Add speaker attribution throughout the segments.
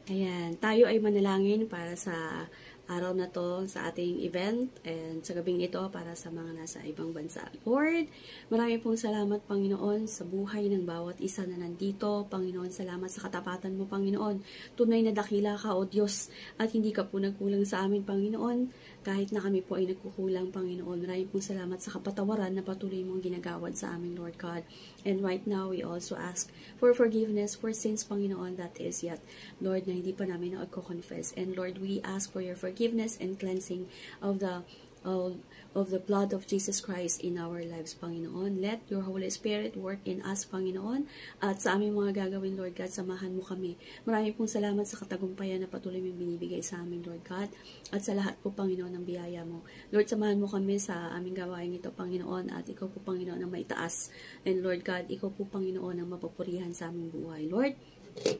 Speaker 1: Ayan, tayo ay manalangin para sa araw na to, sa ating event, and sa gabing ito para sa mga nasa ibang bansa. Lord, marami pong salamat, Panginoon, sa buhay ng bawat isa na nandito. Panginoon, salamat sa katapatan mo, Panginoon. Tunay na dakila ka, O Diyos, at hindi ka po nagkulang sa amin, Panginoon. Kahit na kami po ay nagkukulang, Panginoon. Marami pong salamat sa kapatawaran na patuloy mong ginagawad sa amin, Lord God. And right now, we also ask for forgiveness for sins, Panginoon, that is yet, Lord, na hindi pa namin na-confess. And Lord, we ask for your forgiveness and cleansing of the blood of Jesus Christ in our lives, Panginoon. Let your Holy Spirit work in us, Panginoon, at sa aming mga gagawin, Lord God, samahan mo kami. Marami pong salamat sa katagumpayan na patuloy mong binibigay sa amin, Lord God, at sa lahat po, Panginoon, ng biyaya mo. Lord, samahan mo kami sa aming gawain ito, Panginoon, at ikaw po, Panginoon, ang maitaas. And Lord God, ikaw po, Panginoon, ang mapupurihan sa aming buhay. Lord,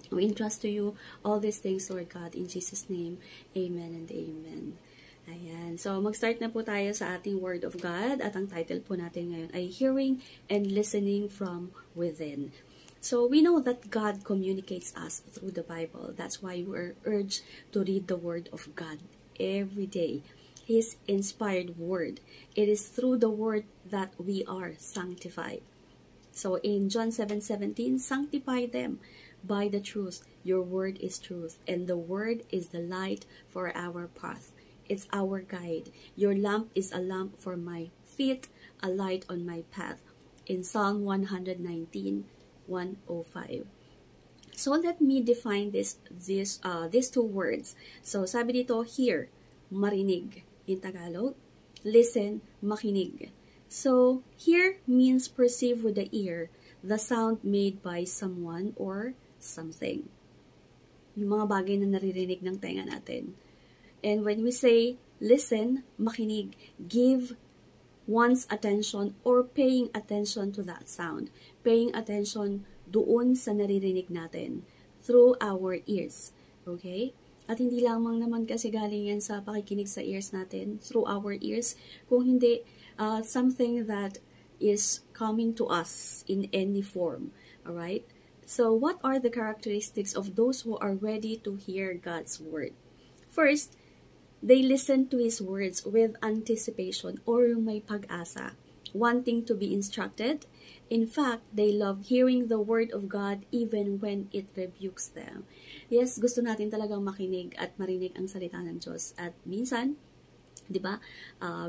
Speaker 1: we entrust to you all these things, Lord God, in Jesus' name. Amen and amen. Ayan. So, mag-start na po tayo sa ating Word of God. At ang title po natin ngayon ay Hearing and Listening from Within. So, we know that God communicates us through the Bible. That's why we're urged to read the Word of God every day. His inspired Word. It is through the Word that we are sanctified. So, in John 7:17, sanctify them by the truth. Your word is truth, and the word is the light for our path. It's our guide. Your lamp is a lamp for my feet, a light on my path. In Psalm 119:105. So let me define these two words. So sabi dito, hear, marinig in Tagalog. Listen, makinig. So hear means perceive with the ear the sound made by someone or something. Yung mga bagay na naririnig ng tenga natin. And when we say listen, makinig, give one's attention or paying attention to that sound. Paying attention doon sa naririnig natin through our ears. Okay? At hindi lamang naman kasi galing yan sa pakikinig sa ears natin, through our ears, kung hindi something that is coming to us in any form. Alright? So, what are the characteristics of those who are ready to hear God's word? First, they listen to His words with anticipation or yung may pag-asa, wanting to be instructed. In fact, they love hearing the word of God even when it rebukes them. Yes, gusto natin talagang makinig at marinig ang salita ng Diyos. At minsan, di ba,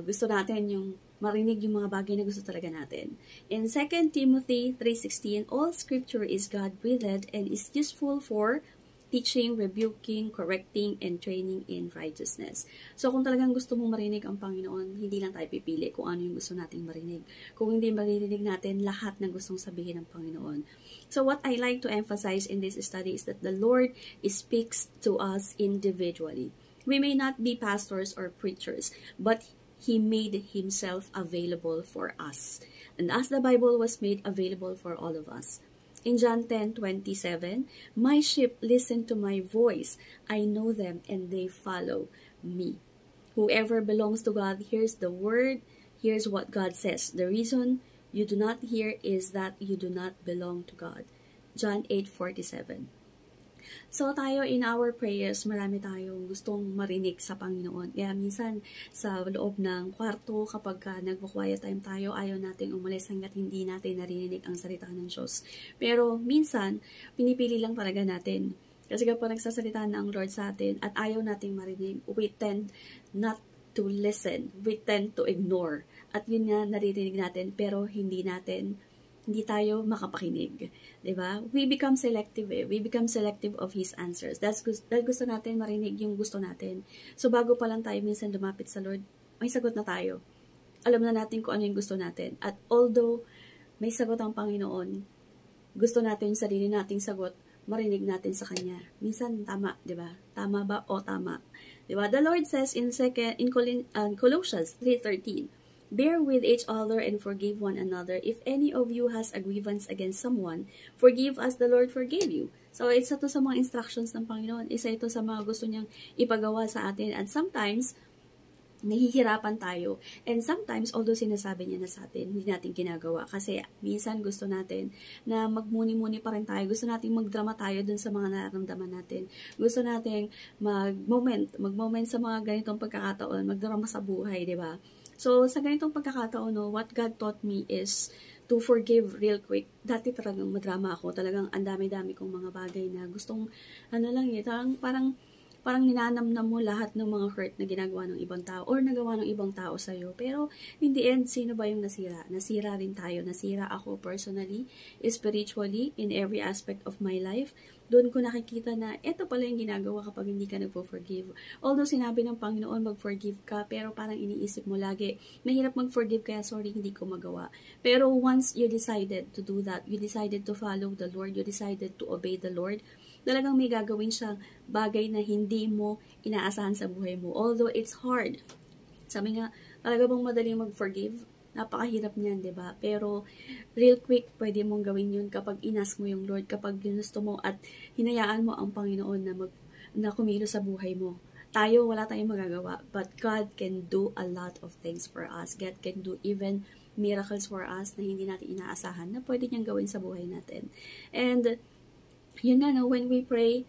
Speaker 1: gusto natin yung marinig yung mga bagay na gusto talaga natin. In 2 Timothy 3:16, all scripture is God-breathed and is useful for teaching, rebuking, correcting, and training in righteousness. So, kung talagang gusto mong marinig ang Panginoon, hindi lang tayo pipili kung ano yung gusto nating marinig. Kung hindi maririnig natin lahat ng gustong sabihin ng Panginoon. So, what I like to emphasize in this study is that the Lord speaks to us individually. We may not be pastors or preachers, but He made Himself available for us. And as the Bible was made available for all of us. In John 10:27, my sheep listen to my voice. I know them and they follow me. Whoever belongs to God hears the word, hears what God says. The reason you do not hear is that you do not belong to God. John 8:47. So tayo in our prayers, marami tayong gustong marinig sa Panginoon. Kaya minsan sa loob ng kwarto, kapag nagvo-quiet time tayo, ayaw nating umalis hanggat hindi natin narinig ang salita ng Diyos. Pero minsan, pinipili lang talaga natin. Kasi kapag nagsasalita na ang Lord sa atin at ayaw nating marinig, we tend not to listen. We tend to ignore. At yun nga naririnig natin, pero hindi tayo makapakinig. Diba? We become selective We become selective of His answers. Dahil gusto natin marinig yung gusto natin. So, bago pa lang tayo minsan lumapit sa Lord, may sagot na tayo. Alam na natin kung ano yung gusto natin. At although may sagot ang Panginoon, gusto natin yung sarili nating sagot, marinig natin sa Kanya. Minsan, tama, diba? Tama ba o tama? Diba? The Lord says in Colossians 3:13, bear with each other and forgive one another. If any of you has a grievance against someone, forgive as the Lord forgave you. So, isa to sa mga instructions ng Panginoon. Isa ito sa mga gusto niyang ipagawa sa atin. And sometimes, nahihirapan tayo. And sometimes, although sinasabi niya na sa atin, hindi natin ginagawa. Kasi minsan gusto natin na magmuni-muni pa rin tayo. Gusto natin magdrama tayo dun sa mga nararamdaman natin. Gusto natin mag-moment sa mga ganitong pagkakataon, magdrama sa buhay, di ba? So, sa ganitong pagkakataon, no, what God taught me is to forgive real quick. Dati talagang madrama ako. Talagang ang dami-dami kong mga bagay na gustong, parang ninanamnam mo lahat ng mga hurt na ginagawa ng ibang tao or nagawa ng ibang tao sa'yo. Pero, in the end, sino ba yung nasira? Nasira rin tayo. Nasira ako personally, spiritually, in every aspect of my life. Doon ko nakikita na ito pala yung ginagawa kapag hindi ka nagpo-forgive. Although sinabi ng Panginoon mag-forgive ka, pero parang iniisip mo lagi, mahirap mag-forgive kaya sorry, hindi ko magawa. Pero once you decided to do that, you decided to follow the Lord, you decided to obey the Lord, talagang may gagawin siyang bagay na hindi mo inaasahan sa buhay mo. Although it's hard. Sabi nga, talaga bang madaling mag-forgive? Napakahirap niyan, 'di ba? Pero real quick, pwede mong gawin 'yun kapag inask mo yung Lord, kapag ginusto mo at hinayaan mo ang Panginoon na kumilos sa buhay mo. Tayo, wala tayong magagawa, but God can do a lot of things for us. God can do even miracles for us na hindi natin inaasahan na pwede niyang gawin sa buhay natin. And yun nga, no, when we pray,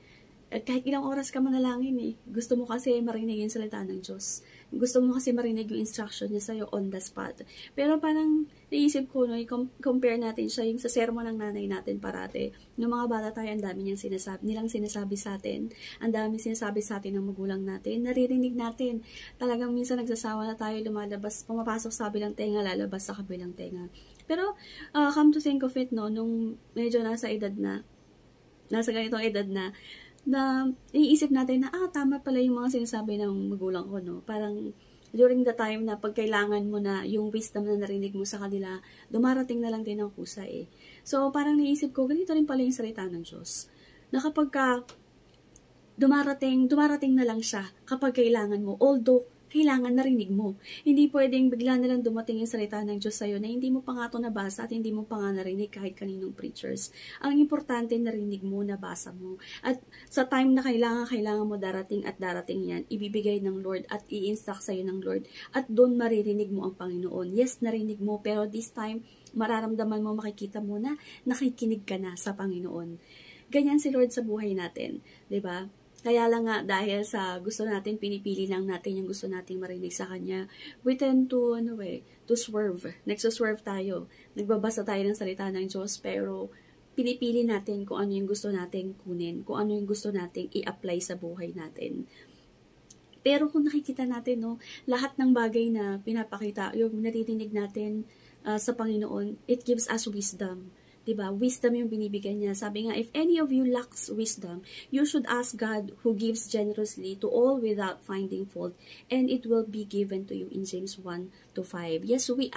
Speaker 1: kahit ilang oras ka manalangin gusto mo kasi marinig yung salita ng Diyos. Gusto mo kasi marinig yung instruction niya sa'yo on the spot. Pero parang naisip ko, no, compare natin siya yung sa sermon ng nanay natin parate. Noong mga bata tayo, ang dami nilang sinasabi sa atin. Ang dami sinasabi sa atin ng magulang natin. Naririnig natin. Talagang minsan nagsasawa na tayo, lumalabas, pumapasok sa kabilang tenga, lalabas sa kabilang tenga. Pero, come to think of it, no, nung medyo nasa ganitong edad na iisip natin na, tama pala yung mga sinasabi ng magulang ko, no? Parang, during the time na pagkailangan mo na yung wisdom na narinig mo sa kanila, dumarating na lang din ang kusa So, parang naisip ko, ganito rin pala yung salita ng Diyos. Na kapag dumarating na lang siya kapag kailangan mo, although kailangan narinig mo. Hindi pwedeng bigla na lang dumating yung salita ng Diyos sa'yo na hindi mo pa nga ito nabasa at hindi mo pa nga narinig kahit kaninong preachers. Ang importante, narinig mo, nabasa mo. At sa time na kailangan mo darating yan, ibibigay ng Lord at i-instruct sa'yo ng Lord. At doon maririnig mo ang Panginoon. Yes, narinig mo, pero this time, mararamdaman mo, makikita mo na nakikinig ka na sa Panginoon. Ganyan si Lord sa buhay natin. 'Di ba? Kaya lang nga, dahil sa gusto natin, pinipili lang natin yung gusto nating marinig sa Kanya, we tend to, to swerve. Nagsuswerve tayo. Nagbabasa tayo ng salita ng Diyos, pero pinipili natin kung ano yung gusto nating kunin, kung ano yung gusto nating i-apply sa buhay natin. Pero kung nakikita natin, no, lahat ng bagay na pinapakita, yung naririnig natin sa Panginoon, it gives us wisdom. Diba? Wisdom yung binibigay niya. Sabi nga, if any of you lacks wisdom, you should ask God who gives generously to all without finding fault, and it will be given to you in James 1-5. Yes, we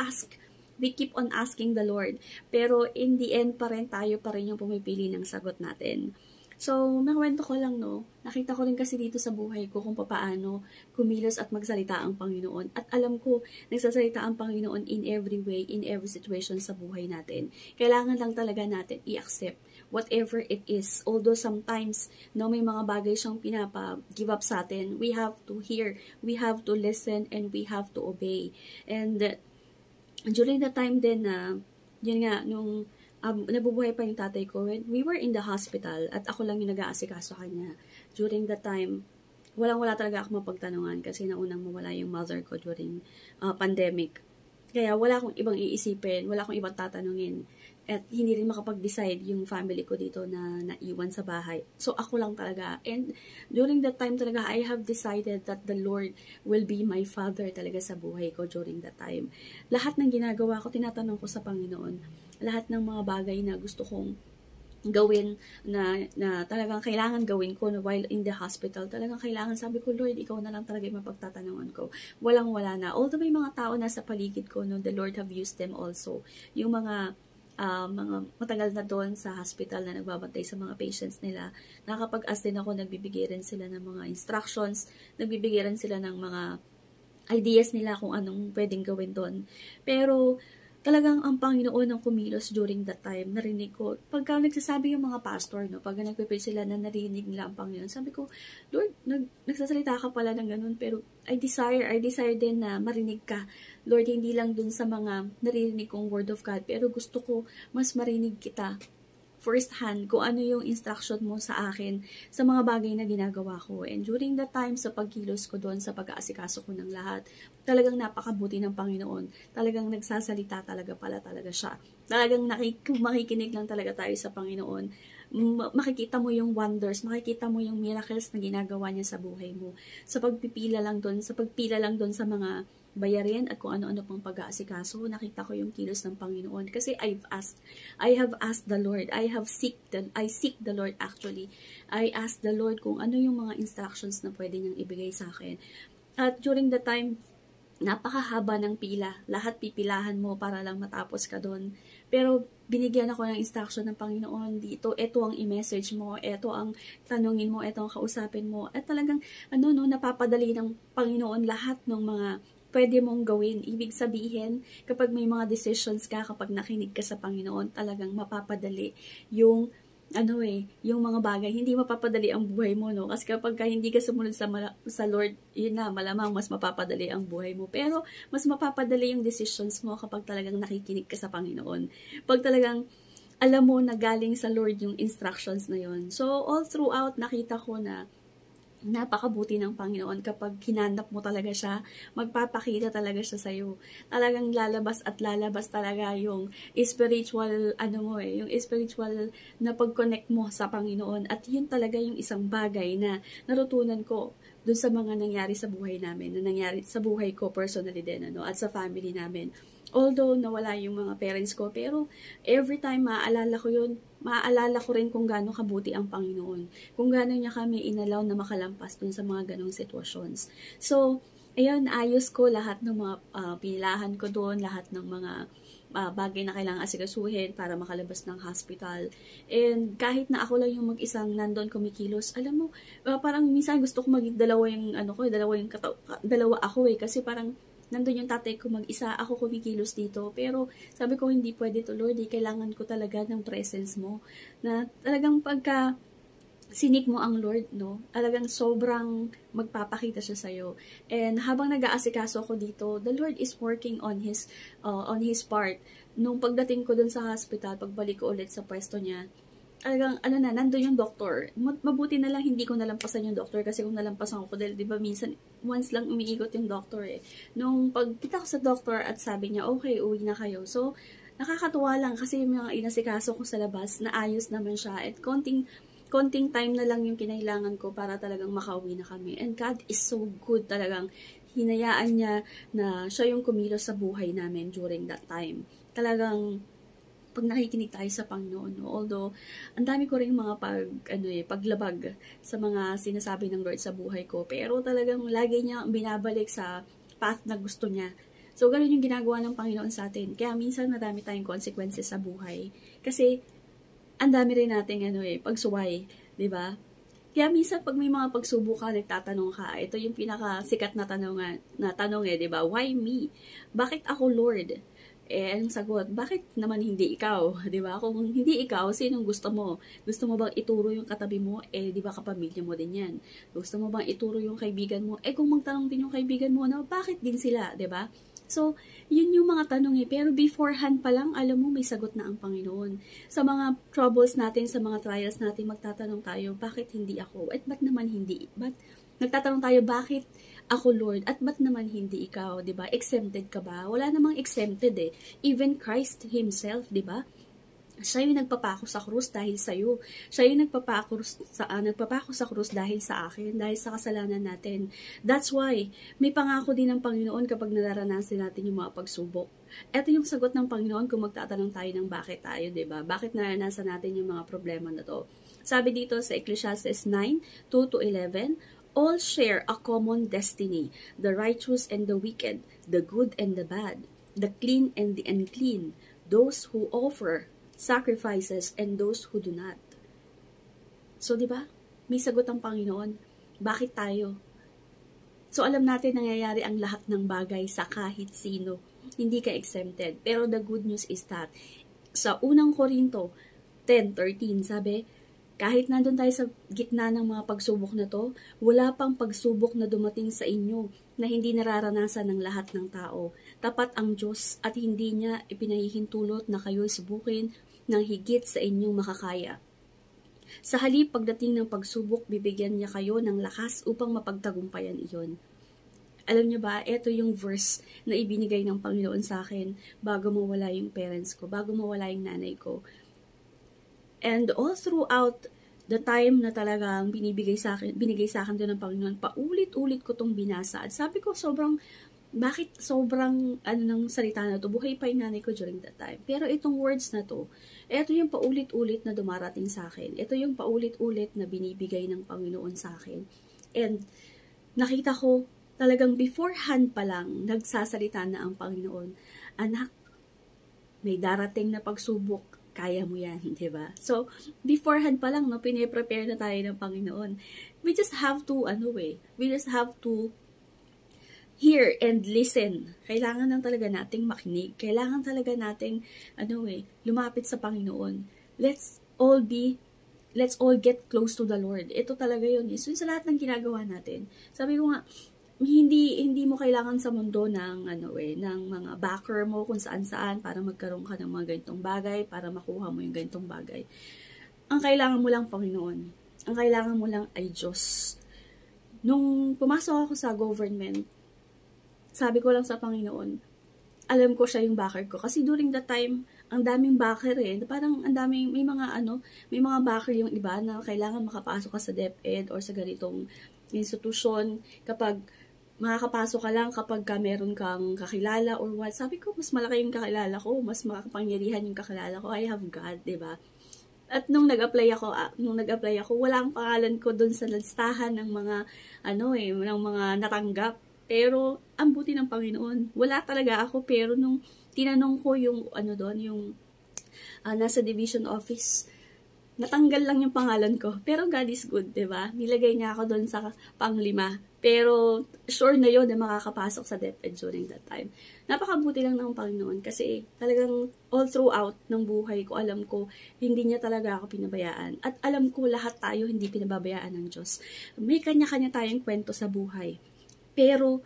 Speaker 1: keep on asking the Lord, pero in the end tayo pa rin yung pumipili ng sagot natin. So, nakwento ko lang, no, nakita ko rin kasi dito sa buhay ko kung paano kumilos at magsalita ang Panginoon. At alam ko, nagsasalita ang Panginoon in every way, in every situation sa buhay natin. Kailangan lang talaga natin i-accept whatever it is. Although sometimes, no, may mga bagay siyang pinapa-give up sa atin, we have to hear, we have to listen, and we have to obey. And during the time din na, yun nga, nung nabubuhay pa yung tatay ko, when we were in the hospital at ako lang yung nag-aasikaso kanya. During that time, walang-wala talaga ako mapagtanungan kasi naunang mawala yung mother ko during pandemic. Kaya wala akong ibang iisipin, wala akong ibang tatanungin. At hindi rin makapag-decide yung family ko dito na naiwan sa bahay. So ako lang talaga. And during that time talaga, I have decided that the Lord will be my father talaga sa buhay ko during that time. Lahat ng ginagawa ko, tinatanong ko sa Panginoon. Lahat ng mga bagay na gusto kong gawin na talagang kailangan gawin ko na while in the hospital, talagang kailangan, sabi ko, Lord, ikaw na lang talaga yung mapagtatanungan ko. Walang-wala na. Although may mga tao na sa paligid ko, no, the Lord have used them also. Yung mga matagal na doon sa hospital na nagbabantay sa mga patients nila, nakakapag-ask din ako, nagbibigay rin sila ng mga instructions, nagbibigay rin sila ng mga ideas nila kung anong pwedeng gawin doon. Pero, talagang ang Panginoon ang kumilos during that time. Narinig ko. Pagka nagsasabi yung mga pastor, no, pagka nagpipil sila na narinig nila ang Panginoon, sabi ko, Lord, nagsasalita ka pala ng ganun, pero I desire din na marinig ka. Lord, hindi lang dun sa mga narinig kong word of God, pero gusto ko mas marinig kita first hand kung ano yung instruction mo sa akin sa mga bagay na ginagawa ko. And during that time, sa pagkilos ko doon, sa pag-aasikaso ko ng lahat, talagang napakabuti ng Panginoon. Talagang nagsasalita talaga siya. Talagang makikinig lang talaga tayo sa Panginoon. Makikita mo yung wonders, makikita mo yung miracles na ginagawa niya sa buhay mo. Sa pagpila lang doon sa mga bayarin at kung ano-ano pang pag-aasikaso, nakita ko yung kilos ng Panginoon. Kasi I have asked the Lord, I seek the Lord actually. I asked the Lord kung ano yung mga instructions na pwede niyang ibigay sa akin. At during the time, napakahaba ng pila. Lahat pipilahan mo para lang matapos ka doon. Pero binigyan ako ng instruction ng Panginoon dito. Ito ang i-message mo, ito ang tanungin mo, ito ang kausapin mo. At talagang napapadali ng Panginoon lahat ng mga pwede mong gawin. Ibig sabihin, kapag may mga decisions ka, kapag nakinig ka sa Panginoon, talagang mapapadali yung yung mga bagay. Hindi mapapadali ang buhay mo, no? Kasi kapag hindi ka sumunod sa Lord, yun na, malamang mas mapapadali ang buhay mo. Pero, mas mapapadali yung decisions mo kapag talagang nakikinig ka sa Panginoon. Pag talagang alam mo na galing sa Lord yung instructions na yun. So, all throughout, nakita ko na napakabuti ng Panginoon kapag hinanap mo talaga siya, magpapakita talaga siya sa'yo. Talagang lalabas talaga yung spiritual, yung spiritual na pag-connect mo sa Panginoon. At yun talaga yung isang bagay na natutunan ko dun sa mga nangyari sa buhay namin, na nangyari sa buhay ko personally din, at sa family namin. Although nawala yung mga parents ko, pero every time maaalala ko rin kung gaano kabuti ang Panginoon. Kung gaano niya kami inalaw na makalampas dun sa mga ganong situations. So, ayun, ayos ko lahat ng mga pinilahan ko doon, lahat ng mga bagay na kailangan asikasuhin para makalabas ng hospital. And kahit na ako lang yung mag-isang nandun kumikilos, alam mo, parang minsan gusto ko maging dalawa ako kasi parang nandun yung tatay ko mag-isa, ako kumikilos dito. Pero sabi ko, hindi pwede to, Lord. Kailangan ko talaga ng presence mo. Na talagang pagka sinik mo ang Lord, no? Talagang sobrang magpapakita siya sa'yo. And habang nag-aasikaso ako dito, the Lord is working on His part. Nung pagdating ko dun sa hospital, pagbalik ko ulit sa pwesto niya, talagang, nandun yung doktor. Mabuti na lang hindi ko nalampasan yung doktor kasi kung nalampasan ko dahil, di ba, minsan, once lang umiikot yung doktor eh. Nung pagkita ko sa doktor at sabi niya, okay, uwi na kayo. So, nakakatuwa lang kasi yung mga inasikaso ko sa labas, naayos naman siya at konting time na lang yung kinailangan ko para talagang makauwi na kami. And God is so good talagang. Hinayaan niya na siya yung kumilos sa buhay namin during that time. Talagang, pag nakikinig tayo sa Panginoon, no? Although, ang dami ko rin mga paglabag sa mga sinasabi ng Lord sa buhay ko. Pero talagang lagi niya binabalik sa path na gusto niya. So, ganun yung ginagawa ng Panginoon sa atin. Kaya minsan marami tayong consequences sa buhay. Kasi, ang dami rin nating pagsuway, di ba? Kaya minsan pag may mga pagsubok ka, nagtatanong ka, ito yung pinakasikat na tanong di ba? Why me? Bakit ako, Lord? Ang sagot, bakit naman hindi ikaw? Di ba? Kung hindi ikaw, sinong gusto mo? Gusto mo bang ituro yung katabi mo? Di ba kapamilya mo din yan? Gusto mo bang ituro yung kaibigan mo? Kung magtanong din yung kaibigan mo, bakit din sila? Di ba? So, yun yung mga tanong pero beforehand pa lang, alam mo, may sagot na ang Panginoon. Sa mga troubles natin, sa mga trials natin, magtatanong tayo, bakit hindi ako? At ba't naman hindi? Nagtatanong tayo, bakit ako, Lord? At ba't naman hindi ikaw? Diba? Exempted ka ba? Wala namang exempted eh. Even Christ Himself, diba? Siya yung nagpapako sa krus dahil sa'yo. Siya yung nagpapako sa krus dahil sa akin, dahil sa kasalanan natin. That's why, may pangako din ng Panginoon kapag nararanasan natin yung mga pagsubok. Ito yung sagot ng Panginoon kung magtatanong tayo ng bakit tayo, diba? Bakit naranasan natin yung mga problema na to? Sabi dito sa Ecclesiastes 9:2-11, all share a common destiny, the righteous and the wicked, the good and the bad, the clean and the unclean, those who offer sacrifices and those who do not. So, di ba? May sagot ang Panginoon. Bakit tayo? So, alam natin nangyayari ang lahat ng bagay sa kahit sino. hindi ka exempted. Pero the good news is that, sa unang Korinto 10:13, sabi, kahit nandun tayo sa gitna ng mga pagsubok na to, wala pang pagsubok na dumating sa inyo na hindi nararanasan ng lahat ng tao. Tapat ang Diyos at hindi niya ipinahihintulot na kayo'y subukin ng higit sa inyong makakaya. Sa halip pagdating ng pagsubok, bibigyan niya kayo ng lakas upang mapagtagumpayan iyon. Alam niyo ba, ito yung verse na ibinigay ng Panginoon sa akin bago mawala yung parents ko, bago mawala yung nanay ko. And all throughout the time na talagang binigay sa akin doon ng Panginoon, paulit-ulit ko tong binasa. At sabi ko, bakit sobrang ng salita na to? Buhay pa yung nanay ko during that time. Pero itong words na to, ito yung paulit-ulit na dumarating sa akin. Ito yung paulit-ulit na binibigay ng Panginoon sa akin. And nakita ko, talagang beforehand pa lang, nagsasalita na ang Panginoon, anak, may darating na pagsubok, kaya mo yan, di ba? So, beforehand pa lang, pine-prepare na tayo ng Panginoon. We just have to, we just have to hear and listen. Kailangan lang talaga nating makinig. Kailangan talaga nating, lumapit sa Panginoon. Let's all get close to the Lord. Ito talaga yun. So, sa lahat ng ginagawa natin. Sabi ko nga, hindi mo kailangan sa mundo ng ng mga backer mo kung saan-saan para magkaroon ka ng mga ganitong bagay, para makuha mo yung ganitong bagay. Ang kailangan mo lang, Panginoon. Ang kailangan mo lang ay Diyos. Nung pumasok ako sa government, sabi ko lang sa Panginoon, alam ko siya yung backer ko. Kasi during that time, ang daming backer Parang ang daming, may mga backer yung iba na kailangan makapasok ka sa DepEd or sa ganitong institusyon kapag makakapasok ka lang kapag meron kang kakilala or what. Sabi ko, mas malaki yung kakilala ko, mas makapangyarihan yung kakilala ko. I have God, diba? At nung nag-apply ako, wala ang pangalan ko dun sa listahan ng mga, ng mga natanggap. Pero, ang buti ng Panginoon, wala talaga ako. Pero nung tinanong ko yung, nasa division office, natanggal lang yung pangalan ko. Pero God is good, diba? Nilagay niya ako doon sa pang-5. Pero sure na yun na makakapasok sa DepEd during that time. Napakabuti lang ng Panginoon kasi talagang all throughout ng buhay ko, alam ko, hindi niya talaga ako pinabayaan. At alam ko lahat tayo hindi pinababayaan ng Diyos. May kanya-kanya tayong kwento sa buhay. Pero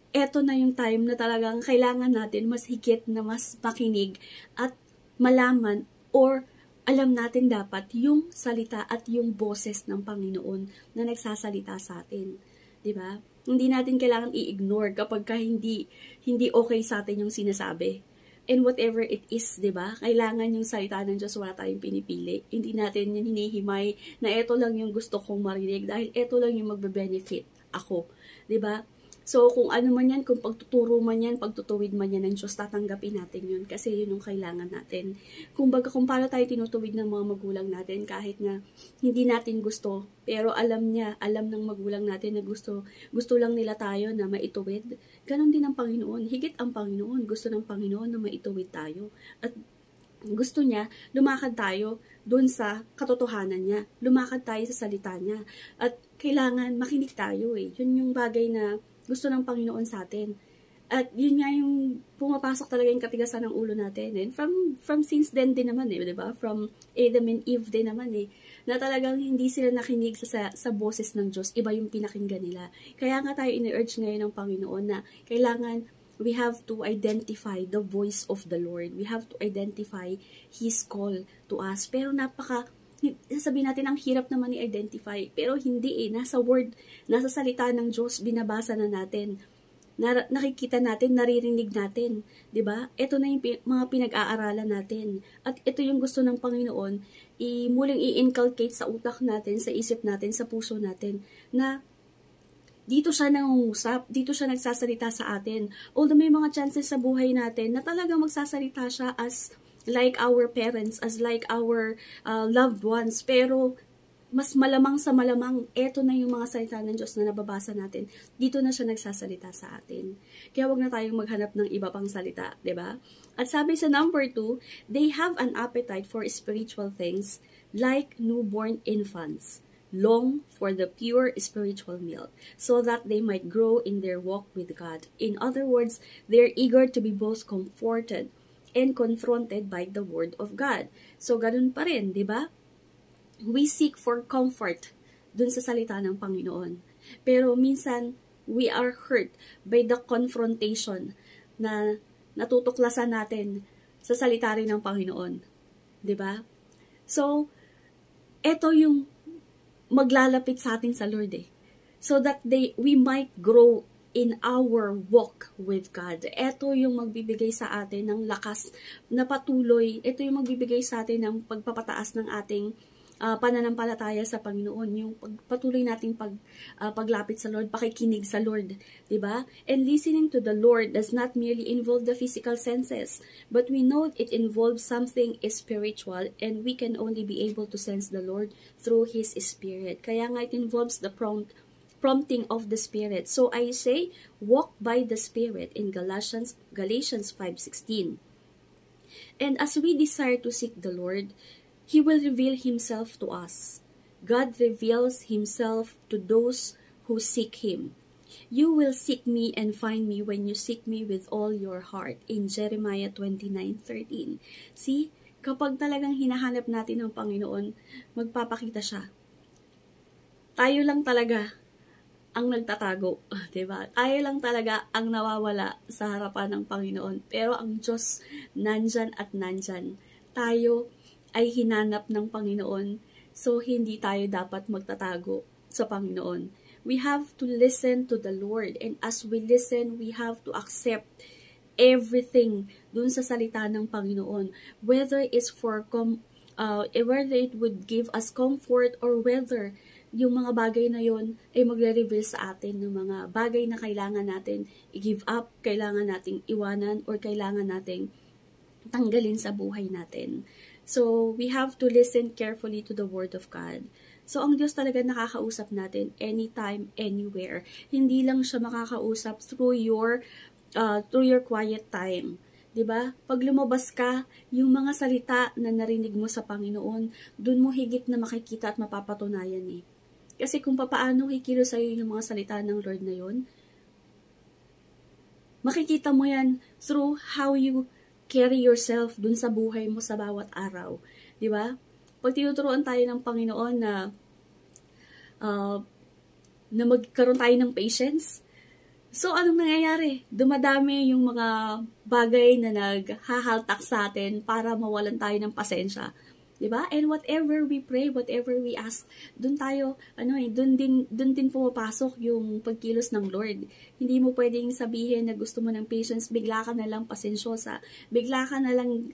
Speaker 1: eto na yung time na talagang kailangan natin mas higit na mas makinig at malaman or alam natin dapat yung salita at yung boses ng Panginoon na nagsasalita sa atin. Diba? Hindi natin kailangan i-ignore kapag hindi okay sa atin yung sinasabi. And whatever it is, diba? Kailangan yung salita ng Diyos, wala tayong pinipili. Hindi natin yung hinihimay na eto lang yung gusto kong marinig dahil eto lang yung magbe-benefit ako. Diba? So, kung ano man yan, kung pagtuturo man yan, pagtutuwid man yan ng Diyos, tatanggapin natin yun kasi yun yung kailangan natin. Kung paano tayo tinutuwid ng mga magulang natin, kahit na hindi natin gusto, pero alam ng magulang natin na gusto lang nila tayo na maituwid. Ganon din ang Panginoon. Higit ang Panginoon. Gusto ng Panginoon na maituwid tayo. At gusto niya, lumakad tayo doon sa katotohanan niya. Lumakad tayo sa salita niya. At kailangan makinig tayo Yun yung bagay na gusto ng Panginoon sa atin. At yun nga yung pumapasok talaga yung katigasan ng ulo natin. And from since then din naman diba? From Adam and Eve din naman na talagang hindi sila nakinig sa boses ng Diyos. Iba yung pinakinggan nila. Kaya nga tayo in-urge ngayon ng Panginoon na kailangan we have to identify the voice of the Lord. We have to identify His call to us. Pero sabihin natin, ang hirap naman i-identify. Pero hindi nasa word, nasa salita ng Diyos, binabasa na natin. Nakikita natin, naririnig natin. Diba? Ito na yung mga pinag-aaralan natin. At ito yung gusto ng Panginoon, muling i-inculcate sa utak natin, sa isip natin, sa puso natin, na dito siya nangungusap, dito siya nagsasalita sa atin. Although may mga chances sa buhay natin na talagang magsasalita siya as like our parents, as like our loved ones. Pero mas malamang sa malamang, eto na yung mga salita ng Diyos na nababasa natin. Dito na siya nagsasalita sa atin. Kaya wag na tayong maghanap ng iba pang salita, diba? At sabi sa number 2, they have an appetite for spiritual things like newborn infants. long for the pure spiritual milk, so that they might grow in their walk with God. In other words, they're eager to be both comforted and confronted by the Word of God. So, ganun pa rin, di ba? We seek for comfort dun sa salita ng Panginoon. Pero minsan, we are hurt by the confrontation na natutuklasan natin sa salita rin ng Panginoon. Di ba? So, eto yung maglalapit sa atin sa Lord so that we might grow in our walk with God. Ito yung magbibigay sa atin ng lakas na patuloy. Ito yung magbibigay sa atin ng pagpapataas ng ating pananampalataya sa Panginoon. Yung patuloy nating paglapit sa Lord, pakikinig sa Lord. Diba? And listening to the Lord does not merely involve the physical senses, but we know it involves something spiritual, and we can only be able to sense the Lord through His Spirit. Kaya nga it involves the prompting of the Spirit. So I say, walk by the Spirit in Galatians 5:16. And as we desire to seek the Lord, He will reveal Himself to us. God reveals Himself to those who seek Him. You will seek me and find me when you seek me with all your heart. In Jeremiah 29:13. See, kapag talagang hinahanap natin ng Panginoon, magpapakita siya. Tayo lang talaga ang nagtatago, diba? Tayo lang talaga ang nawawala sa harapan ng Panginoon. Pero ang Diyos, nandyan at nandyan. Tayo ay hinanap ng Panginoon, so hindi tayo dapat magtatago sa Panginoon. We have to listen to the Lord, and as we listen, we have to accept everything dun sa salita ng Panginoon, whether it's whether it would give us comfort, or whether yung mga bagay na yon ay magre-reveal sa atin ng mga bagay na kailangan natin i-give up, kailangan nating iwanan, or kailangan nating tanggalin sa buhay natin. So, we have to listen carefully to the Word of God. So, ang Diyos talaga nakakausap natin anytime, anywhere. Hindi lang siya makakausap through your quiet time. 'Di ba? Pag lumabas ka, yung mga salita na narinig mo sa Panginoon, dun mo higit na makikita at mapapatunayan Kasi kung paano kikilos sa'yo yung mga salita ng Lord na yun, makikita mo yan through how you carry yourself dun sa buhay mo sa bawat araw. Di ba? Pag tinuturuan tayo ng Panginoon na magkaroon tayo ng patience, so anong nangyayari? Dumadami yung mga bagay na naghahaltak sa atin para mawalan tayo ng pasensya. Diba? And whatever we pray, whatever we ask, dun tayo, dun din pumapasok yung pagkilos ng Lord. Hindi mo pwedeng sabihin na gusto mo ng patience, bigla ka na lang pasensyosa, bigla ka na lang,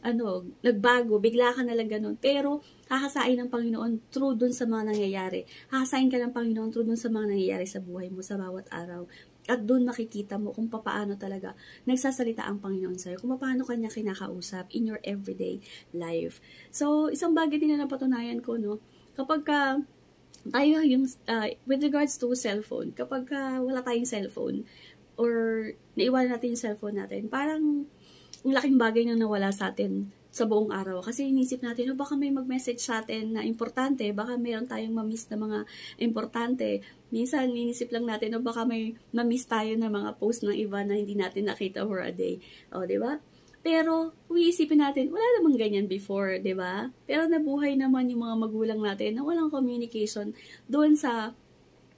Speaker 1: nagbago, bigla ka na lang ganun. Pero, hahasain ng Panginoon through dun sa mga nangyayari. Hahasain ka ng Panginoon through dun sa mga nangyayari sa buhay mo sa bawat araw. At doon makikita mo kung paano talaga nagsasalita ang Panginoon sa'yo, kung paano kanya kinakausap in your everyday life. So, isang bagay din na napatunayan ko, kapag tayo with regards to cellphone, kapag wala tayong cellphone, or naiwan natin yung cellphone natin, parang ang laking bagay na nawala sa atin sa buong araw. Kasi inisip natin, baka may mag-message sa atin na importante, baka mayroon tayong ma-miss na mga importante. Minsan, inisip lang natin, baka may ma-miss tayo na mga post ng iba na hindi natin nakita for a day. Diba? Pero, iisipin natin, wala namang ganyan before, diba? Pero nabuhay naman yung mga magulang natin na walang communication doon sa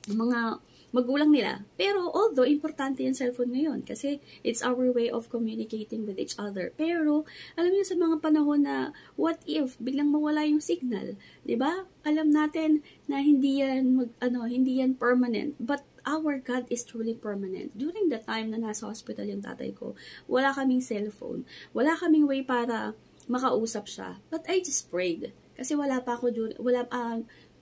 Speaker 1: mga magulang nila. Pero, although, importante yung cellphone ngayon kasi it's our way of communicating with each other. Pero, alam niyo sa mga panahon na what if biglang mawala yung signal, 'di ba? Alam natin na hindi yan permanent, but our God is truly permanent. During the time na nasa hospital yung tatay ko, wala kaming cellphone. Wala kaming way para makausap siya. But I just prayed. Kasi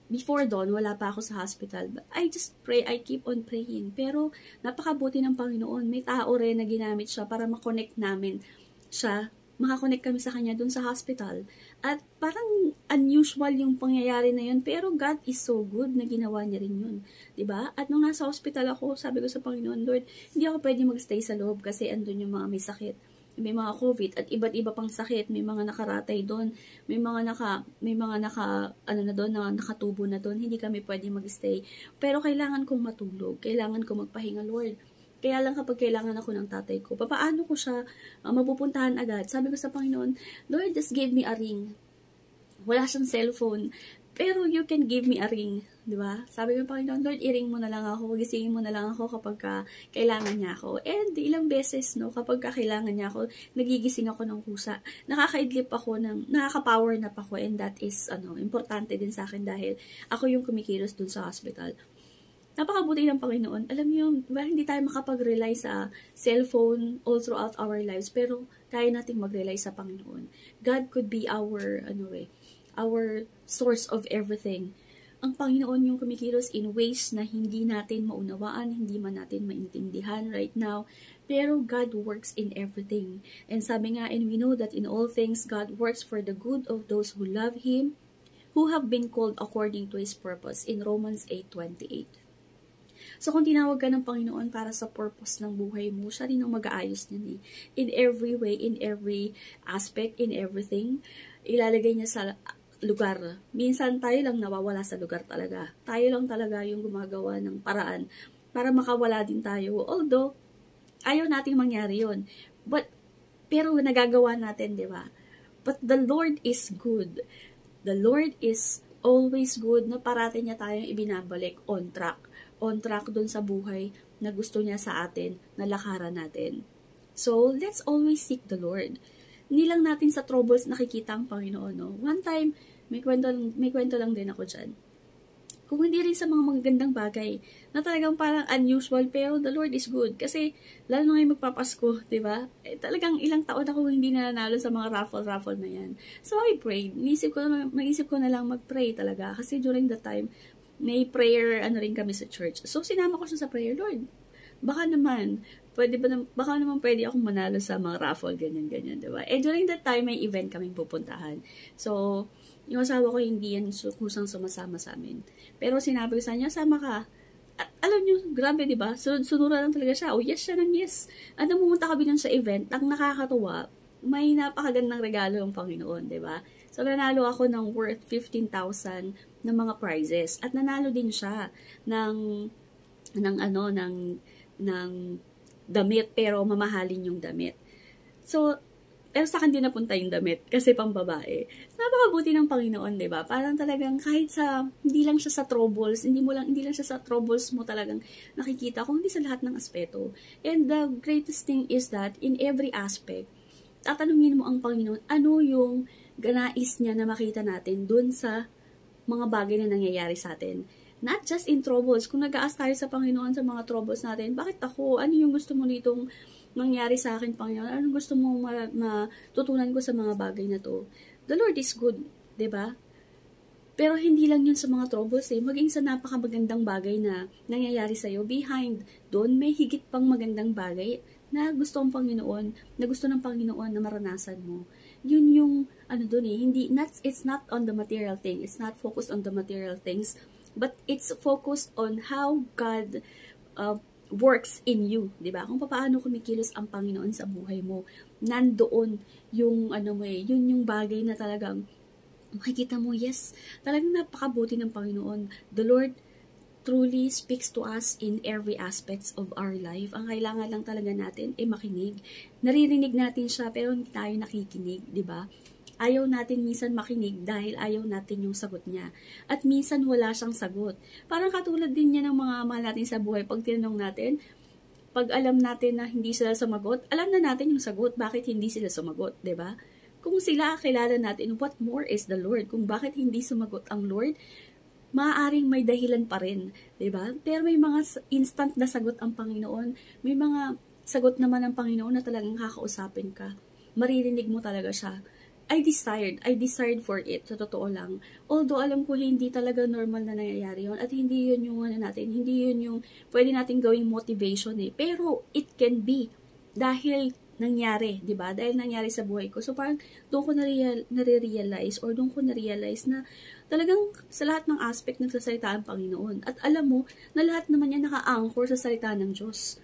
Speaker 1: before dawn, wala pa ako sa hospital. But I just pray, I keep on praying. Pero, napakabuti ng Panginoon. May tao rin na ginamit siya para makonect namin siya. Makakonect kami sa kanya dun sa hospital. At parang unusual yung pangyayari na yun. Pero God is so good na ginawa niya rin yun. Diba? At nung nasa hospital ako, sabi ko sa Panginoon, Lord, hindi ako pwede magstay sa loob kasi andun yung mga may sakit. may mga COVID at iba't iba pang sakit, may mga nakaratay doon, may mga ano na doon, na nakatubo na doon, hindi kami pwede mag-stay. Pero kailangan kong matulog, kailangan kong magpahinga, Lord. Kaya lang kapag kailangan ako ng tatay ko, papaano ko siya mapupuntahan agad? Sabi ko sa Panginoon, Lord, just give me a ring. Wala siyang cellphone, pero you can give me a ring, di ba? Sabi ko, Panginoon, Lord, i-ring mo na lang ako, gisingin mo na lang ako kapag kailangan niya ako. And ilang beses, no, kapag kailangan niya ako, nagigising ako ng kusa. Nakakaidlip ako nakaka-power nap ako, and that is, importante din sa akin dahil ako yung kumikilos dun sa hospital. Napakabuti ng Panginoon. Alam niyo, diba, hindi tayo makapag-rely sa cellphone all throughout our lives, pero kaya nating mag-rely sa Panginoon. God could be our source of everything. Ang Panginoon yung kumikilos in ways na hindi natin maunawaan, hindi man natin maintindihan right now, pero God works in everything. And sabi nga, and we know that in all things, God works for the good of those who love Him, who have been called according to His purpose, in Romans 8:28. So, kung tinawag ka ng Panginoon para sa purpose ng buhay mo, siya rin ang mag-aayos niyan eh. In every way, in every aspect, in everything, ilalagay niya sa lugar. Minsan tayo lang nawawala sa lugar talaga. Tayo lang talaga yung gumagawa ng paraan para makawala din tayo. Although, ayaw nating mangyari yun. Pero nagagawa natin, di ba? But the Lord is good. The Lord is always good na parati niya tayong ibinabalik on track. On track dun sa buhay na gusto niya sa atin, na lakaran natin. So, let's always seek the Lord. Hindi lang natin sa troubles nakikita ang Panginoon, no? One time, may kwento lang din ako dyan. Kung hindi rin sa mga magagandang bagay, na talagang parang unusual, pero the Lord is good. Kasi, lalo na ngayon magpapasko, diba? Talagang ilang taon ako hindi nanalo sa mga raffle na yan. So, I prayed. Naisip ko na lang mag-pray talaga. Kasi during the time, may prayer, rin kami sa church. So, sinama ko siya sa prayer, Lord, baka naman pwede akong manalo sa mga raffle, ganyan, diba? And during that time, may event kaming pupuntahan. So, yung asawa ko hindi yan kusang sumasama sa amin. Pero sinabi ko sa kanya, sama ka. At alam nyo, grabe, diba? Sunura lang talaga siya. Oh, yes siya ng yes. At nang pumunta kami dun sa event, ang nakakatuwa, may napakagandang regalo ng Panginoon, diba? So, nanalo ako ng worth 15,000 na mga prizes. At nanalo din siya ng damit, pero mamahalin yung damit. So, pero sa akin din napunta yung damit, kasi pang babae. So, napakabuti ng Panginoon, diba? Parang talagang kahit hindi lang siya sa troubles, hindi lang siya sa troubles mo talagang nakikita, kundi sa lahat ng aspeto. And the greatest thing is that, in every aspect, tatanungin mo ang Panginoon, ano yung ganais niya na makita natin dun sa mga bagay na nangyayari sa atin. Not just in troubles. Kung nag-aas tayo sa Panginoon sa mga troubles natin, bakit ako? Ano yung gusto mo nitong mangyari sa akin, Panginoon? Anong gusto mo matutunan ko sa mga bagay na to? The Lord is good, diba? Pero hindi lang yun sa mga troubles eh. Maging sa napakamagandang bagay na nangyayari sa'yo, behind doon may higit pang magandang bagay na gusto ng Panginoon na maranasan mo. Yun yung doon eh, it's not on the material thing. It's not focused on the material things, but it's focused on how God works in you, 'di ba? Kung paano kumikilos ang Panginoon sa buhay mo. Nandoon yung yun yung bagay na talagang makikita mo, yes, talagang napakabuti ng Panginoon. The Lord truly speaks to us in every aspects of our life. Ang kailangan lang talaga natin ay makinig. Naririnig natin siya pero hindi tayo nakikinig, di ba? Ayaw natin minsan makinig dahil ayaw natin yung sagot niya. At minsan wala siyang sagot. Parang katulad din niya ng mga mahal natin sa buhay. Pag tinanong natin, pag alam natin na hindi sila sumagot, alam na natin yung sagot, bakit hindi sila sumagot, di ba? Kung sila kilala natin, what more is the Lord? Kung bakit hindi sumagot ang Lord, maaaring may dahilan pa rin, 'di ba? Pero may mga instant na sagot ang Panginoon. May mga sagot naman ng Panginoon na talagang kakausapin ka. Maririnig mo talaga siya. I desired for it, sa totoo lang. Although alam ko hindi talaga normal na nangyayari yun, at hindi yun yung hindi yun yung pwede natin gawing motivation eh. Pero it can be dahil nangyari, 'di ba? Dahil nangyari sa buhay ko. So parang doon ko na-realize na talagang sa lahat ng aspect nagsasalita ang Panginoon. At alam mo na lahat naman yan naka-anchor sa salita ng Diyos.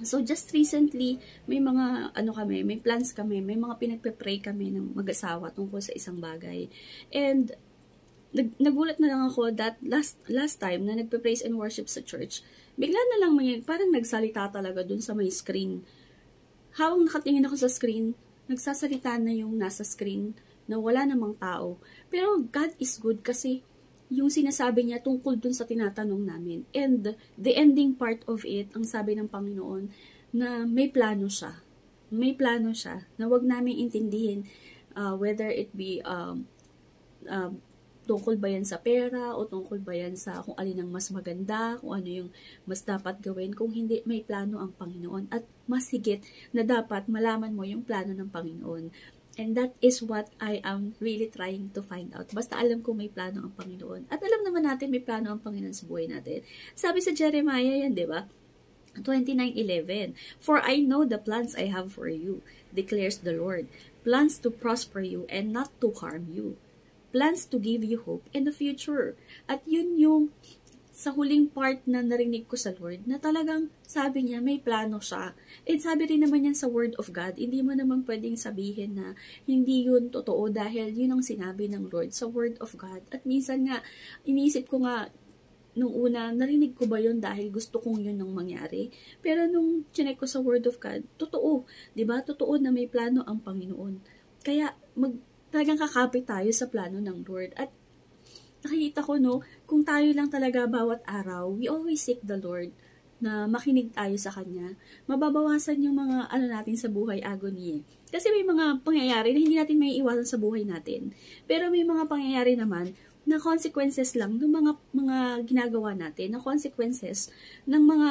Speaker 1: So, just recently, may mga, may plans kami, may mga pinagpe-pray kami ng mag-asawa tungkol sa isang bagay. And, nagulat na lang ako that last time na nagpe-praise and worship sa church, bigla na lang parang nagsalita talaga dun sa may screen. Habang nakatingin ako sa screen, nagsasalita na yung nasa screen na wala namang tao. Pero God is good kasi yung sinasabi niya tungkol dun sa tinatanong namin. And the ending part of it, ang sabi ng Panginoon, na may plano siya. May plano siya na wag namin intindihin whether it be tungkol ba yan sa pera o tungkol ba yan sa kung alin ang mas maganda, kung ano yung mas dapat gawin. Kung hindi, may plano ang Panginoon. At mas higit na dapat malaman mo yung plano ng Panginoon. And that is what I am really trying to find out. Basta alam ko may plano ang Panginoon. At alam naman natin may plano ang Panginoon sa buhay natin. Sabi sa Jeremiah yan, di ba? 29:11. For I know the plans I have for you, declares the Lord. Plans to prosper you and not to harm you. Plans to give you hope in the future. At yun yung sa huling part na narinig ko sa Lord, na talagang sabi niya, may plano siya. And sabi rin naman yan sa Word of God, hindi mo naman pwedeng sabihin na hindi yun totoo dahil yun ang sinabi ng Lord sa Word of God. At minsan nga, iniisip ko nga, nung una, narinig ko ba yun dahil gusto kong yun nang mangyari? Pero nung chinek ko sa Word of God, totoo. Diba? Totoo na may plano ang Panginoon. Kaya, talagang kakapit tayo sa plano ng Lord. At nakikita ko, no, kung tayo lang talaga bawat araw, we always seek the Lord, na makinig tayo sa Kanya, mababawasan yung mga natin sa buhay agony. Kasi may mga pangyayari na hindi natin may iwasan sa buhay natin. Pero may mga pangyayari naman na consequences lang ng mga ginagawa natin, na consequences ng mga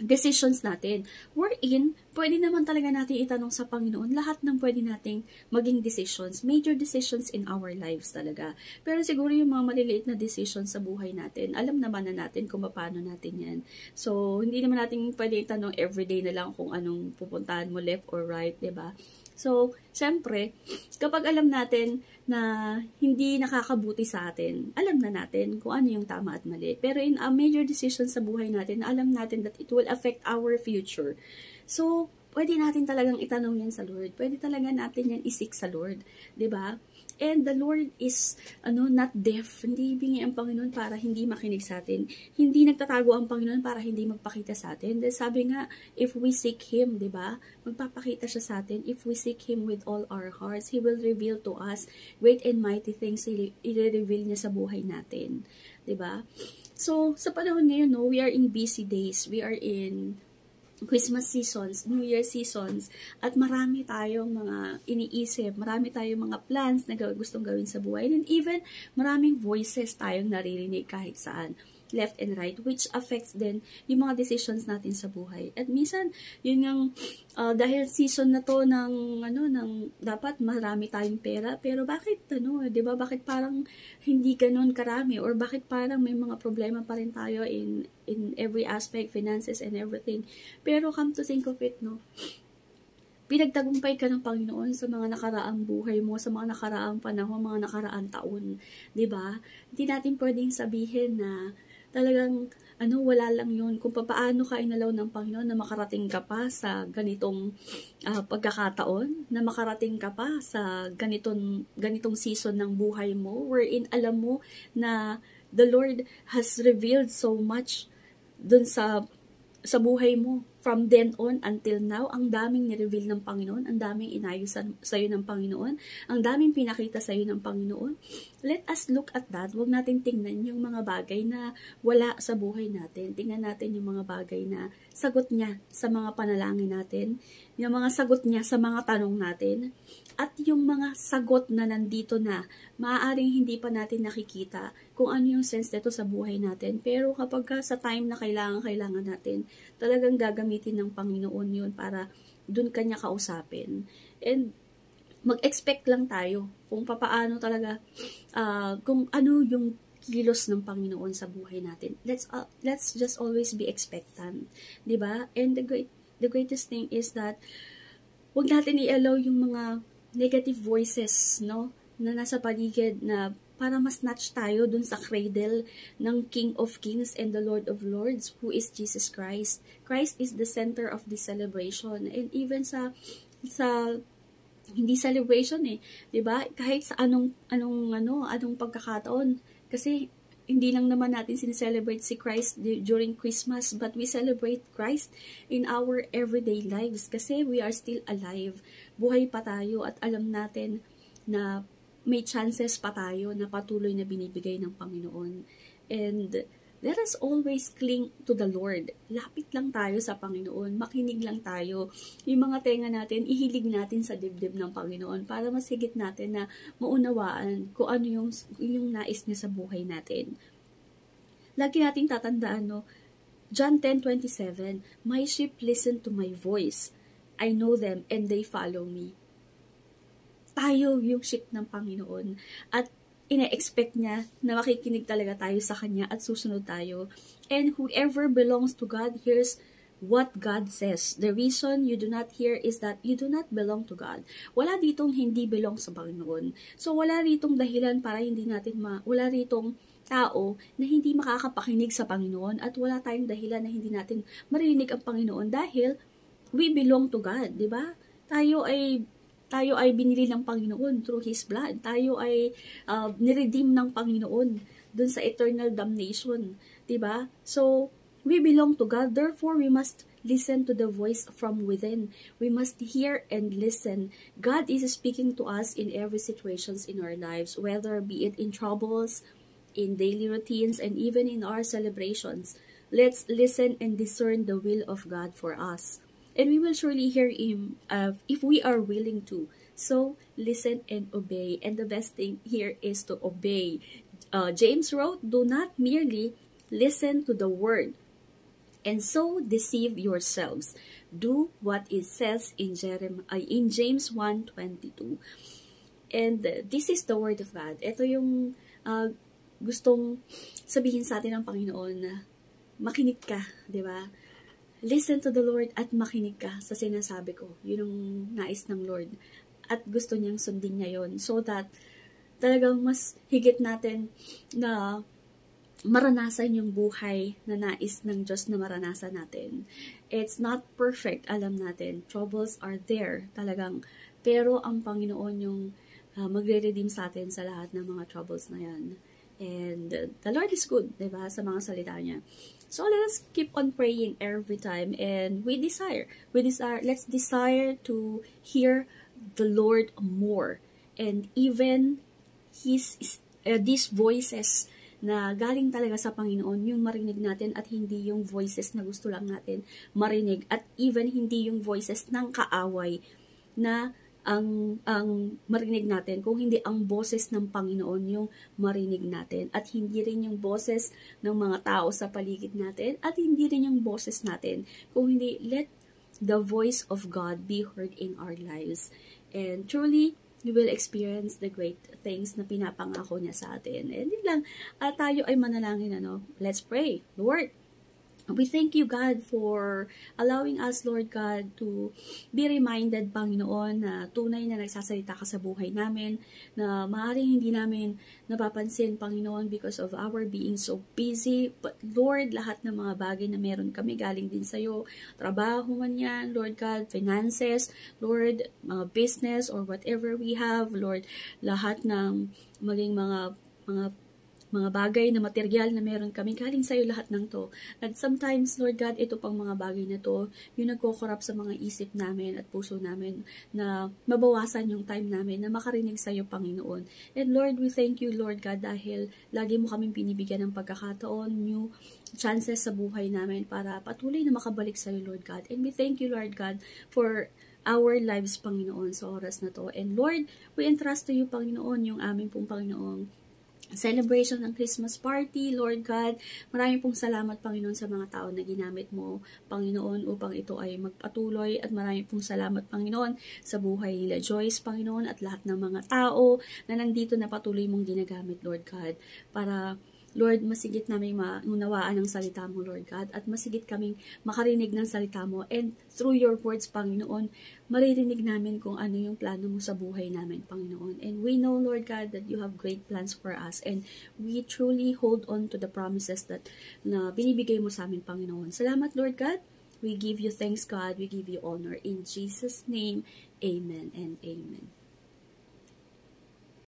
Speaker 1: decisions natin. Wherein, pwede naman talaga natin itanong sa Panginoon lahat ng pwede nating maging decisions, major decisions in our lives talaga. Pero siguro yung mga maliliit na decisions sa buhay natin, alam naman na natin kung paano natin yan. So, hindi naman natin pwede itanong everyday na lang kung anong pupuntahan mo, left or right, diba? So, syempre, kapag alam natin na hindi nakakabuti sa atin, alam na natin kung ano yung tama at mali. Pero in a major decision sa buhay natin, alam natin that it will affect our future. So, pwede natin talagang itanong yan sa Lord. Pwede talaga natin yan isik sa Lord. 'Di ba? And the Lord is not deaf. Hindi bingi ang Panginoon para hindi makinig sa atin. Hindi nagtatago ang Panginoon para hindi magpakita sa atin. Dahil sabi nga, if we seek Him, di ba? Magpapakita siya sa atin. If we seek Him with all our hearts, He will reveal to us great and mighty things. I-reveal niya sa buhay natin. Di ba? So, sa panahon ngayon, no, we are in busy days. We are in Christmas seasons, New Year seasons, at marami tayong mga iniisip, marami tayong mga plans na gustong gawin sa buhay, and even maraming voices tayong naririnig kahit saan, left and right, which affects din yung mga decisions natin sa buhay. At minsan, yun yung, dahil season na to ng dapat marami tayong pera, pero bakit, di ba, bakit parang hindi ganun karami, or bakit parang may mga problema pa rin tayo in every aspect, finances and everything. Pero come to think of it, no, pinagtagumpay ka ng Panginoon sa mga nakaraang buhay mo, sa mga nakaraang panahon, mga nakaraang taon, di ba? Hindi natin pwedeng sabihin na talagang, wala lang yun. Kung paano ka inalaw ng Panginoon na makarating ka pa sa ganitong pagkakataon, na makarating ka pa sa ganitong season ng buhay mo, wherein alam mo na the Lord has revealed so much dun sa buhay mo. From then on until now, ang daming nireveal ng Panginoon, ang daming inayos sa'yo ng Panginoon, ang daming pinakita sa'yo ng Panginoon. Let us look at that. Huwag natin tingnan yung mga bagay na wala sa buhay natin. Tingnan natin yung mga bagay na sagot niya sa mga panalangin natin, yung mga sagot niya sa mga tanong natin, at yung mga sagot na nandito na, maaaring hindi pa natin nakikita kung ano yung sense nito sa buhay natin. Pero kapag sa time na kailangan natin, talagang gagamitin ng Panginoon yun para dun kanya kausapin. And mag-expect lang tayo kung papaano talaga, kung ano yung kilos ng Panginoon sa buhay natin. Let's just always be expectant, 'di ba? And the greatest thing is that wag natin i-allow yung mga negative voices, no, na nasa paligid na para mas-snatch tayo dun sa cradle ng King of Kings and the Lord of Lords, who is Jesus Christ. Christ is the center of this celebration. And even sa hindi celebration 'di ba? Kahit sa anong pagkakataon, kasi hindi lang naman natin sineselebrate si Christ during Christmas, but we celebrate Christ in our everyday lives kasi we are still alive. Buhay pa tayo at alam natin na may chances pa tayo na patuloy na binibigay ng Panginoon. And let us always cling to the Lord. Lapit lang tayo sa Panginoon. Makinig lang tayo. Yung mga tenga natin, ihilig natin sa dibdib ng Panginoon para mas higit natin na maunawaan kung ano yung nais niya sa buhay natin. Lagi nating tatandaan, no? John 10:27, "My sheep listen to my voice. I know them and they follow me." Tayo yung sheep ng Panginoon at ina-expect niya na makikinig talaga tayo sa Kanya at susunod tayo. And whoever belongs to God hears what God says. The reason you do not hear is that you do not belong to God. Wala ditong hindi belong sa Panginoon. So wala ritong dahilan para hindi natin wala ritong tao na hindi makakapakinig sa Panginoon at wala tayong dahilan na hindi natin marinig ang Panginoon dahil we belong to God, di ba? Tayo ay binili ng Panginoon through His blood. Tayo ay niredeem ng Panginoon dun sa eternal damnation. Diba? So, we belong to God. Therefore, we must listen to the voice from within. We must hear and listen. God is speaking to us in every situations in our lives, whether be it in troubles, in daily routines, and even in our celebrations. Let's listen and discern the will of God for us. And we will surely hear Him if we are willing to. So, listen and obey. And the best thing here is to obey. James wrote, "Do not merely listen to the word and so deceive yourselves. Do what it says in James 1:22. And this is the word of God. Ito yung gustong sabihin sa atin ng Panginoon na makinig ka, di ba? Listen to the Lord at makinig ka sa sinasabi ko. Yun ang nais ng Lord. At gusto niyang sundin niya yun so that talagang mas higit natin na maranasan yung buhay na nais ng Diyos na maranasan natin. It's not perfect, alam natin. Troubles are there talagang. Pero ang Panginoon yung magre-redeem sa atin sa lahat ng mga troubles na yan. And the Lord is good, diba? Sa mga salita niya. So let us keep on praying every time, and let's desire to hear the Lord more, and even these voices na galing talaga sa Panginoon, yung marinig natin at hindi yung voices na gusto lang natin marinig, at even hindi yung voices ng kaaway na ang marinig natin, kung hindi ang boses ng Panginoon yung marinig natin, at hindi rin yung boses ng mga tao sa paligid natin, at hindi rin yung boses natin, kung hindi let the voice of God be heard in our lives. And truly, you will experience the great things na pinapangako niya sa atin. And yun lang, tayo ay manalangin, let's pray. Lord, we thank you, God, for allowing us, Lord God, to be reminded, Panginoon, na tunay na nagsasalita ka sa buhay namin, na maaaring hindi namin napapansin, Panginoon, because of our being so busy. But, Lord, lahat ng mga bagay na meron kami galing din sa'yo. Trabaho man yan, Lord God, finances, Lord, mga business, or whatever we have, Lord, lahat ng maging mga bagay na material na meron kami, galing sa'yo lahat ng to. And sometimes, Lord God, ito pang mga bagay na to, yung nagko-corrupt sa mga isip namin at puso namin, na mabawasan yung time namin na makarinig sa'yo, Panginoon. And Lord, we thank you, Lord God, dahil lagi mo kaming binibigyan ng pagkakataon, new chances sa buhay namin para patuloy na makabalik sa'yo, Lord God. And we thank you, Lord God, for our lives, Panginoon, sa oras na to. And Lord, we entrust to you, Panginoon, yung aming pong Panginoong celebration ng Christmas party, Lord God. Maraming pong salamat, Panginoon, sa mga tao na ginamit mo, Panginoon, upang ito ay magpatuloy. At maraming pong salamat, Panginoon, sa buhay nila Joyce, Panginoon, at lahat ng mga tao na nandito na patuloy mong ginagamit, Lord God, para Lord, masigit namin maunawaan ang salita mo, Lord God, at masigit kaming makarinig ng salita mo. And through your words, Panginoon, maririnig namin kung ano yung plano mo sa buhay namin, Panginoon. And we know, Lord God, that you have great plans for us. And we truly hold on to the promises that na binibigay mo sa amin, Panginoon. Salamat, Lord God. We give you thanks, God. We give you honor. In Jesus' name, amen and amen.